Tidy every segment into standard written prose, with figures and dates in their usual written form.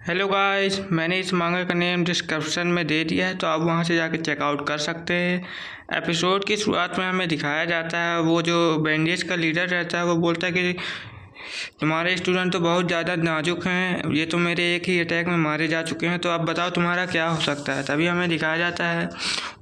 Hello guys, मैंने इस मांगा का नेम डिस्क्रिप्शन में दे दिया है, तो आप वहां से जाके चेकआउट कर सकते हैं। एपिसोड की शुरुआत में हमें दिखाया जाता है, वो जो बैंडेज का लीडर रहता है वो बोलता है कि तुम्हारे स्टूडेंट तो बहुत ज़्यादा नाजुक हैं, ये तो मेरे एक ही अटैक में मारे जा चुके हैं, तो अब बताओ तुम्हारा क्या हो सकता है। तभी हमें दिखाया जाता है,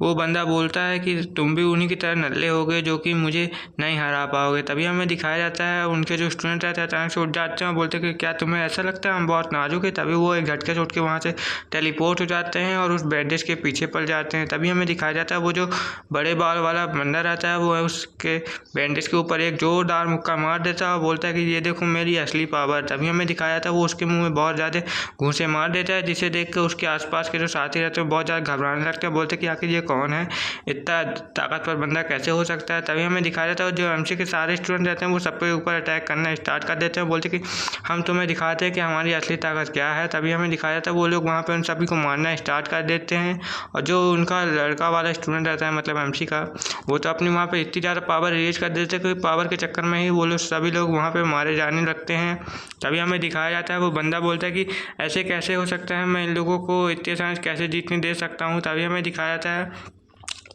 वो बंदा बोलता है कि तुम भी उन्हीं की तरह नल्ले हो गए जो कि मुझे नहीं हरा पाओगे। तभी हमें दिखाया जाता है उनके जो स्टूडेंट रहते हैं अचानक से उठ जाते हैं और बोलते हैं कि क्या तुम्हें ऐसा लगता है हम बहुत नाजुक है। तभी वो एक झटके से उठ के वहाँ से टेलीपोर्ट हो जाते हैं और उस बैंडेज के पीछे पड़ जाते हैं। तभी हमें दिखाया जाता है वो जो बड़े बाल वाला बंदा रहता है वो उसके बैंडेज के ऊपर एक जोरदार मुक्का मार देता है और बोलता है कि ये देखो मेरी असली पावर। तभी हमें दिखाया था वो उसके मुंह में बहुत ज़्यादा घूंसे मार देता है, जिसे देख कर उसके आसपास के जो साथी रहते हैं बहुत ज़्यादा घबराने लगते हैं, बोलते हैं कि आखिर ये कौन है, इतना ताकतवर बंदा कैसे हो सकता है। तभी हमें दिखाया जाता है जो एमसी के सारे स्टूडेंट रहते हैं वो सबके ऊपर अटैक करना स्टार्ट कर देते हैं, बोलते कि हम तुम्हें दिखाते हैं कि हमारी असली ताकत क्या है। तभी हमें दिखाया जाता है वो लोग वहाँ पर उन सभी को मारना स्टार्ट कर देते हैं, और जो उनका लड़का वाला स्टूडेंट रहता है मतलब एमसी का, वो तो अपनी वहाँ पे इतनी ज़्यादा पावर रिलीज कर देते हैं कि पावर के चक्कर में ही वो लोग सभी लोग वहाँ पे मारे जाने लगते हैं। तभी हमें दिखाया जाता है वो बंदा बोलता है कि ऐसे कैसे हो सकता है, मैं इन लोगों को इतने चांस कैसे जीतने दे सकता हूँ। तभी हमें दिखाया जाता है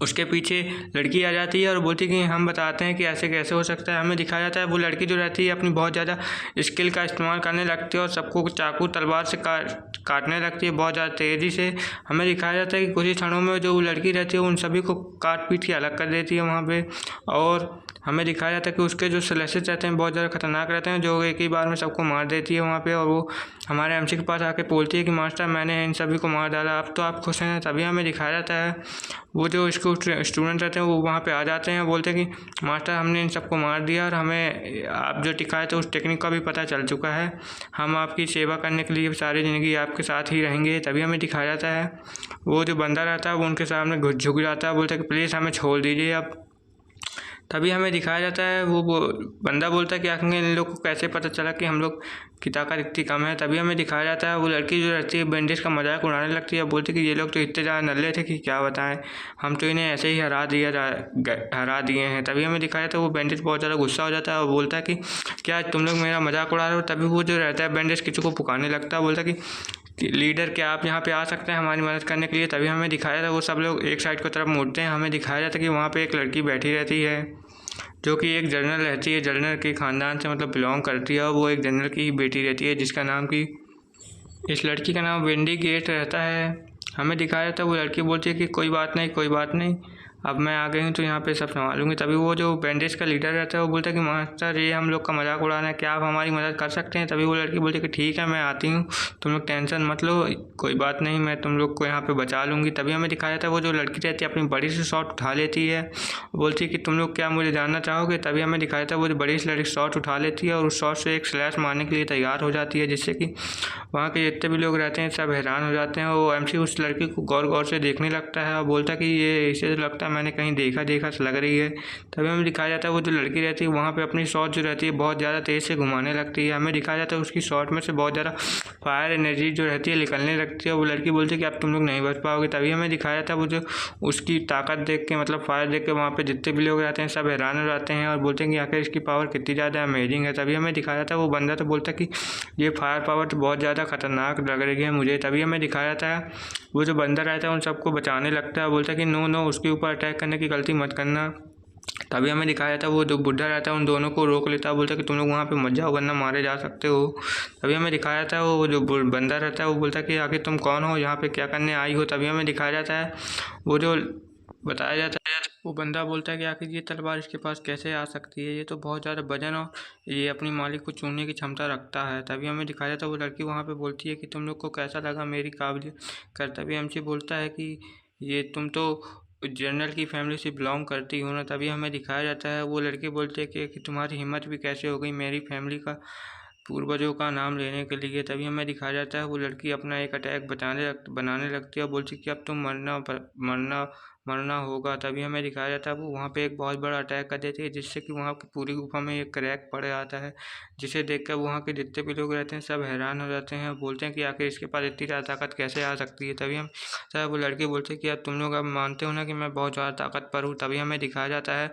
उसके पीछे लड़की आ जाती है और बोलती है कि हम बताते हैं कि ऐसे कैसे हो सकता है। हमें दिखाया जाता है वो लड़की जो रहती है अपनी बहुत ज़्यादा स्किल का इस्तेमाल करने लगती है और सबको चाकू तलवार से काटने लगती है बहुत ज़्यादा तेज़ी से। हमें दिखाया जाता है कि कुछ ही क्षणों में जो वो लड़की रहती है उन सभी को काट पीट के अलग कर देती है वहाँ पे। और हमें दिखाया जाता है कि उसके जो स्लेशेस रहते हैं बहुत ज़्यादा खतरनाक रहते हैं, जो एक ही बार में सबको मार देती है वहाँ पे। और वो हमारे एमसी के पास आके बोलती है कि मास्टर मैंने इन सभी को मार डाला, अब तो आप खुश हैं। तभी हमें दिखाया जाता है वो जो स्टूडेंट रहते हैं वो वहाँ पे आ जाते हैं, बोलते हैं कि मास्टर हमने इन सबको मार दिया और हमें आप जो सिखाए थे उस टेक्निक का भी पता चल चुका है, हम आपकी सेवा करने के लिए सारी ज़िंदगी आपके साथ ही रहेंगे। तभी हमें दिखाया जाता है वो जो बंदा रहता है वो उनके सामने झुक जाता है, बोलता है कि प्लीज़ हमें छोड़ दीजिए अब। तभी हमें दिखाया जाता है वो बंदा बोलता है कि आखिर इन लोग को कैसे पता चला कि हम लोग की ताकत इतनी कम है। तभी हमें दिखाया जाता है वो लड़की जो रहती है बैंडेज का मजाक उड़ाने लगती है, बोलती है कि ये लोग तो इतने ज़्यादा नल्ले थे कि क्या बताएं, हम तो इन्हें ऐसे ही हरा दिए हैं। तभी हमें दिखाया जाता है वो बैंडेज बहुत ज़्यादा गुस्सा हो जाता है और बोलता है कि क्या तुम लोग मेरा मजाक उड़ा रहे हो। तभी वो जो रहता है बैंडेज किसी को पुकारने लगता है, बोलता है कि लीडर क्या आप यहाँ पे आ सकते हैं हमारी मदद करने के लिए। तभी हमें दिखाया था वो सब लोग एक साइड की तरफ मुड़ते हैं। हमें दिखाया जाता है कि वहाँ पे एक लड़की बैठी रहती है जो कि एक जनरल रहती है, जनरल के ख़ानदान से मतलब बिलोंग करती है, और वो एक जनरल की ही बेटी रहती है जिसका नाम कि इस लड़की का नाम वेंडी गेट रहता है। हमें दिखाया जाता है वो लड़की बोलती है कि कोई बात नहीं कोई बात नहीं, अब मैं आ गई हूँ तो यहाँ पे सब संभालूंगी। तभी वो जो बैंडेज का लीडर रहता है वो बोलता है कि मास्टर ये हम लोग का मजाक उड़ा रहे हैं, क्या आप हमारी मदद कर सकते हैं। तभी वो लड़की बोलती है कि ठीक है मैं आती हूँ, तुम लोग टेंशन मत लो, कोई बात नहीं मैं तुम लोग को यहाँ पे बचा लूँगी। तभी हमें दिखाया जाता है वो जो लड़की रहती है अपनी बड़ी सी शॉट उठा लेती है, बोलती है कि तुम लोग क्या मुझे जानना चाहोगे। तभी हमें दिखाया जाता है वो जो बड़ी सी लड़की शॉट उठा लेती है और उस शॉट से एक स्लैश मारने के लिए तैयार हो जाती है, जिससे कि वहाँ के जितने भी लोग रहते हैं सब हैरान हो जाते हैं। वो एमसी उस लड़की को गौर गौर से देखने लगता है और बोलता है कि ये इसे तो लगता है मैंने कहीं देखा देखा सा लग रही है। तभी हमें दिखाया जाता है वो जो लड़की रहती है वहाँ पे अपनी शॉट जो रहती है बहुत ज़्यादा तेज़ से घुमाने लगती है। हमें दिखाया जाता है उसकी शॉट में से बहुत ज़्यादा फायर एनर्जी जो रहती है निकलने लगती है। वो लड़की बोलती है कि अब तुम लोग नहीं बच पाओगे। तभी हमें दिखाया जाता है वो जो उसकी ताकत देख के मतलब फायर देख के वहाँ पे जितने भी लोग रहते हैं सब हैरान हो जाते हैं और बोलते हैं कि आखिर इसकी पावर कितनी ज़्यादा अमेजिंग है। तभी हमें दिखाया जाता है वो बंदा तो बोलता है कि ये फायर पावर तो बहुत ज़्यादा खतरनाक लग रही है मुझे। तभी हमें दिखाया जाता है वो जो बंदा रहता है उन सबको बचाने लगता है, बोलता है कि नो नो उसके ऊपर अटैक करने की गलती मत करना। तभी हमें दिखाया जाता है वो जो बुढ़ा रहता है उन दोनों को रोक लेता है, बोलता है कि तुम लोग वहाँ पे मत जाओ वरना मारे जा सकते हो। तभी हमें दिखाया जाता है वो जो बंदा रहता है वो बोलता है कि आखिर तुम कौन हो, यहाँ पे क्या करने आई हो। तभी हमें दिखाया जाता है वो जो बताया जाता है वो बंदा बोलता है कि आखिर ये तलवार इसके पास कैसे आ सकती है, ये तो बहुत ज़्यादा वजन और ये अपनी मालिक को चुनने की क्षमता रखता है। तभी हमें दिखाया जाता है वो लड़की वहाँ पे बोलती है कि तुम लोग को कैसा लगा मेरी काबिलियत कर। तभी हमसे बोलता है कि ये तुम तो जनरल की फैमिली से बिलोंग करती हो ना। तभी हमें दिखाया जाता है वो लड़की बोलती है कि तुम्हारी हिम्मत भी कैसे हो गई मेरी फैमिली का पूर्वजों का नाम लेने के लिए। तभी हमें दिखाया जाता है वो लड़की अपना एक अटैक बनाने लगती है और बोलती है कि अब तुम मरना मरना होगा। तभी हमें दिखाया जाता है वो वहाँ पे एक बहुत बड़ा अटैक कर देती है, जिससे कि वहाँ की पूरी गुफा में एक क्रैक पड़ जाता है, जिसे देखकर वहाँ के जितने भी लोग रहते हैं सब हैरान हो जाते हैं और बोलते हैं कि आखिर इसके पास इतनी ज़्यादा ताकत कैसे आ सकती है। तभी हम वो लड़के बोलते हैं कि अब तुम लोग अब मानते हो ना कि मैं बहुत ज़्यादा ताकतवर हूँ। तभी हमें दिखाया जाता है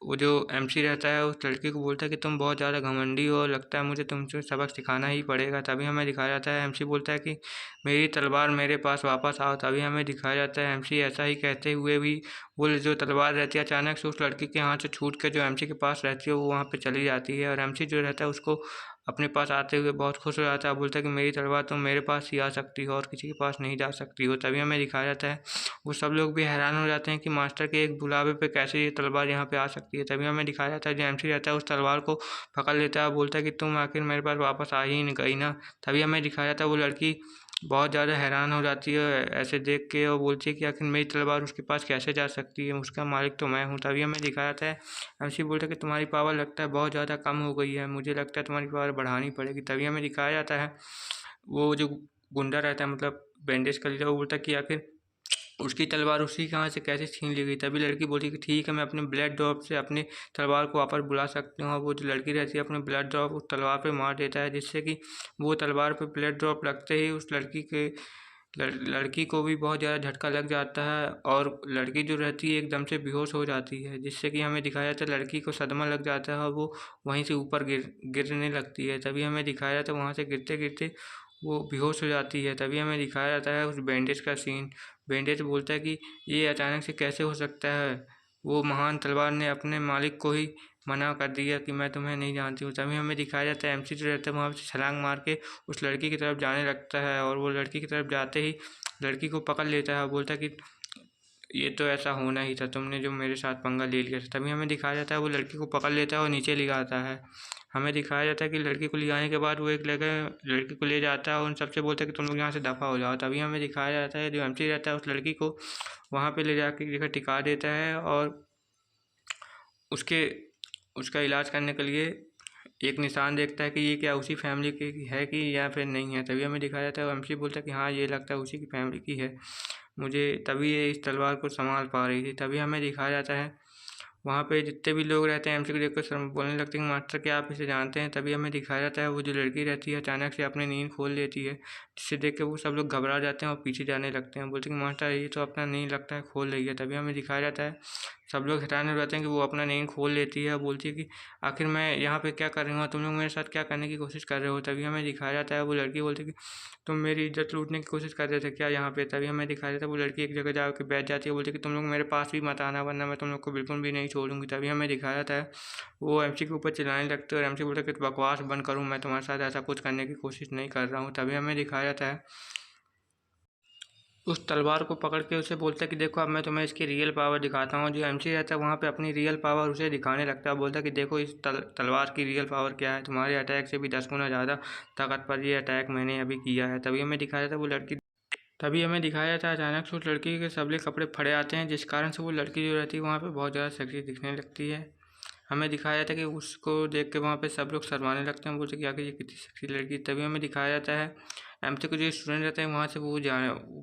वो जो एमसी रहता है उस लड़की को बोलता है कि तुम बहुत ज़्यादा घमंडी हो, लगता है मुझे तुमसे सबक सिखाना ही पड़ेगा। तभी हमें दिखाया जाता है एमसी बोलता है कि मेरी तलवार मेरे पास वापस आओ। तभी हमें दिखाया जाता है एमसी ऐसा ही कहते हुए भी वो जो तलवार रहती है अचानक से उस लड़की के हाथ से छूट के जो एमसी के पास रहती है वो वहाँ पे चली जाती है, और एमसी जो रहता है उसको अपने पास आते हुए बहुत खुश हो जाता है। बोलता है कि मेरी तलवार तुम मेरे पास ही आ सकती हो और किसी के पास नहीं जा सकती हो। तभी हमें दिखाया जाता है वो सब लोग भी हैरान हो जाते हैं कि मास्टर के एक बुलावे पे कैसे ये तलवार यहाँ पे आ सकती है। तभी हमें दिखाया जाता है जो एमसी रहता है उस तलवार को पकड़ लेता है, बोलता है कि तुम आखिर मेरे पास वापस आ ही नहीं गई ना। तभी हमें दिखाया जाता है वो लड़की बहुत ज़्यादा हैरान हो जाती है ऐसे देख के, और बोलती है कि आखिर मेरी तलवार उसके पास कैसे जा सकती है, उसका मालिक तो मैं हूँ। तभी हमें दिखाया जाता है एमसी बोलता है कि तुम्हारी पावर लगता है बहुत ज़्यादा कम हो गई है, मुझे लगता है तुम्हारी पावर बढ़ानी पड़ेगी। तभी हमें दिखाया जाता है वो जो गुंडा रहता है मतलब बैंडेज का लीडर, वो बोलता है कि आखिर उसकी तलवार उसी के हाथ से कैसे छीन ली गई। तभी लड़की बोलती है कि ठीक है मैं अपने ब्लड ड्रॉप से अपनी तलवार को वापस बुला सकती हूँ। और वो जो लड़की रहती है अपने ब्लड ड्रॉप उस तलवार पे मार देता है, जिससे कि वो तलवार पे ब्लड ड्रॉप लगते ही उस लड़की को भी बहुत ज़्यादा झटका लग जाता है, और लड़की जो रहती है एकदम से बेहोश हो जाती है, जिससे कि हमें दिखाया जाता है लड़की को सदमा लग जाता है और वो वहीं से ऊपर गिरने लगती है। तभी हमें दिखाया जाता है वहाँ से गिरते गिरते वो बेहोश हो जाती है। तभी हमें दिखाया जाता है उस बैंडेज का सीन। बैंडेज बोलता है कि ये अचानक से कैसे हो सकता है, वो महान तलवार ने अपने मालिक को ही मना कर दिया कि मैं तुम्हें नहीं जानती हूँ। तभी हमें दिखाया जाता है एमसी जो रहता है वहाँ से छलांग मार के उस लड़की की तरफ जाने लगता है, और वो लड़की की तरफ जाते ही लड़की को पकड़ लेता है और बोलता है कि ये तो ऐसा होना ही था, तुमने जो मेरे साथ पंगा ले लिया था। तभी हमें दिखाया जाता है वो लड़की को पकड़ लेता है और नीचे ले आता है। हमें दिखाया जाता है कि लड़की को ले आने के बाद वो एक जगह लड़की को ले जाता है और उन सबसे बोलता है कि तुम लोग यहाँ से दफ़ा हो जाओ। तभी हमें दिखाया जाता है जो एमसी रहता है उस लड़की को वहाँ पे ले जाके एक जगह टिका देता है, और उसके उसका इलाज करने के लिए एक निशान देखता है कि ये क्या उसी फैमिली की है कि या फिर नहीं है। तभी हमें दिखाया जाता है एमसी बोलता है कि हाँ ये लगता है उसी की फैमिली की है, मुझे तभी ये इस तलवार को संभाल पा रही थी। तभी हमें दिखाया जाता है वहाँ पे जितने भी लोग रहते हैं एमसी को देखकर बोलने लगते हैं कि मास्टर क्या आप इसे जानते हैं। तभी हमें दिखाया जाता है वो जो लड़की रहती है अचानक से अपनी नींद खोल लेती है, जिससे देख के वो सब लोग घबरा जाते हैं और पीछे जाने लगते हैं, बोलते हैं कि मास्टर ये तो अपना नींद लगता है खोल रही है। तभी हमें दिखाया जाता है सब लोग हैरान हो जाते हैं कि वो अपना नींद खोल लेती है और बोलती है कि आखिर मैं यहाँ पे क्या कर रही हूँ, तुम लोग मेरे साथ क्या करने की कोशिश कर रहे हो। तभी हमें दिखाया जाता है वो लड़की बोलती है कि तुम मेरी इज्जत लूटने की कोशिश कर रहे थे क्या यहाँ पे। तभी हमें दिखाया जाता है वो लड़की एक जगह जाकर बैठ जाती है, बोलती है कि तुम लोग मेरे पास भी मत आना वरना मैं तुम लोग को बिल्कुल भी नहीं छोड़ूंगी। तभी हमें दिखाया जाता है वो एमसी के ऊपर चिल्लाने लगते हैं और एमसी बोलता है कि बकवास बंद करूँ, मैं तुम्हारे साथ ऐसा कुछ करने की कोशिश नहीं कर रहा हूँ। तभी हमें दिखाया जाता है उस तलवार को पकड़ के उसे बोलता है कि देखो अब मैं तुम्हें इसकी रियल पावर दिखाता हूँ। जो एमसी रहता है वहाँ पे अपनी रियल पावर उसे दिखाने लगता है, बोलता है कि देखो इस तलवार की रियल पावर क्या है, तुम्हारे अटैक से भी 10 गुना ज़्यादा ताकत पर ये अटैक मैंने अभी किया है। तभी हमें दिखाया जाता है वो लड़की तभी हमें दिखाया जाता है अचानक से उस लड़की के सबले कपड़े फड़े आते हैं, जिस कारण से वो लड़की जो रहती है वहाँ पे बहुत ज़्यादा सेक्सी दिखने लगती है। हमें दिखाया जाता है कि उसको देख के वहाँ पे सब लोग शर्माने लगते हैं, बोलते कि आखिर ये कितनी सेक्सी लड़की। तभी हमें दिखाया जाता है एमसी के जो स्टूडेंट रहते हैं वहाँ से वो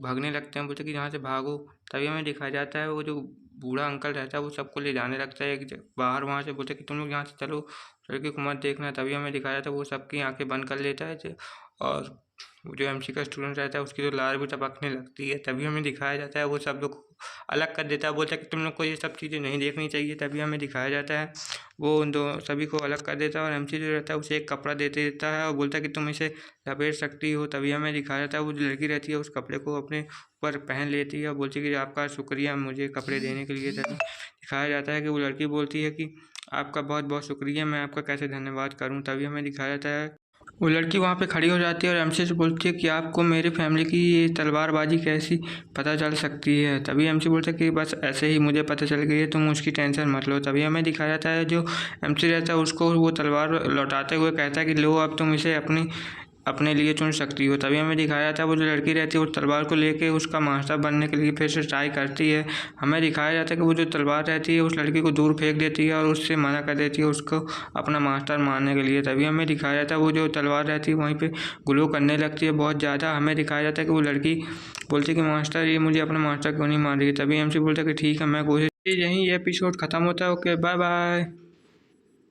भागने लगते हैं, बोलते कि यहाँ से भागो। तभी हमें दिखाया जाता है वो जो बूढ़ा अंकल रहता है वो सबको ले जाने लगता है एक बाहर, वहाँ से बोलते कि तुम लोग यहाँ से चलो, लड़की को मत देखना। तभी हमें दिखाया जाता है वो सबकी आँखें बंद कर लेता है और वो जो एमसी का स्टूडेंट रहता है उसकी तो लार भी टपकने लगती है। तभी हमें दिखाया जाता है वो सब लोग को अलग कर देता है, बोलता है कि तुम लोग को ये सब चीज़ें नहीं देखनी चाहिए। तभी हमें दिखाया जाता है वो उन दो सभी को अलग कर देता है और एमसी जो रहता है उसे एक कपड़ा दे देता है और बोलता है कि तुम इसे लपेट सकती हो। तभी हमें दिखाया जाता है वो जो लड़की रहती है उस कपड़े को अपने ऊपर पहन लेती है और बोलती है कि आपका शुक्रिया मुझे कपड़े देने के लिए। तभी दिखाया जाता है कि वो लड़की बोलती है कि आपका बहुत बहुत शुक्रिया, मैं आपका कैसे धन्यवाद करूँ। तभी हमें दिखाया जाता है वो लड़की वहाँ पे खड़ी हो जाती है और एमसी से बोलती है कि आपको मेरे फैमिली की ये तलवारबाजी कैसी पता चल सकती है। तभी एमसी बोलता है कि बस ऐसे ही मुझे पता चल गई है, तुम उसकी टेंशन मत लो। तभी हमें दिखाया जाता है जो एमसी रहता है उसको वो तलवार लौटाते हुए कहता है कि लो अब तुम इसे अपने लिए चुन सकती हो। तभी हमें दिखाया जाता है वो जो लड़की रहती है उस तलवार को लेके उसका मास्टर बनने के लिए फिर से ट्राई करती है। हमें दिखाया जाता है कि वो जो तलवार रहती है उस लड़की को दूर फेंक देती है और उससे मना कर देती है उसको अपना मास्टर मानने के लिए। तभी हमें दिखाया जाता है वो जो तलवार रहती है वहीं पे ग्लो करने लगती है बहुत ज़्यादा। हमें दिखाया जाता है कि वो लड़की बोलती है कि मास्टर ये मुझे अपना मास्टर क्यों नहीं मान रही है। तभी हमसे बोलता है कि ठीक है मैं कोशिश, यहीं ये एपिसोड ख़त्म होता है। Okay bye bye.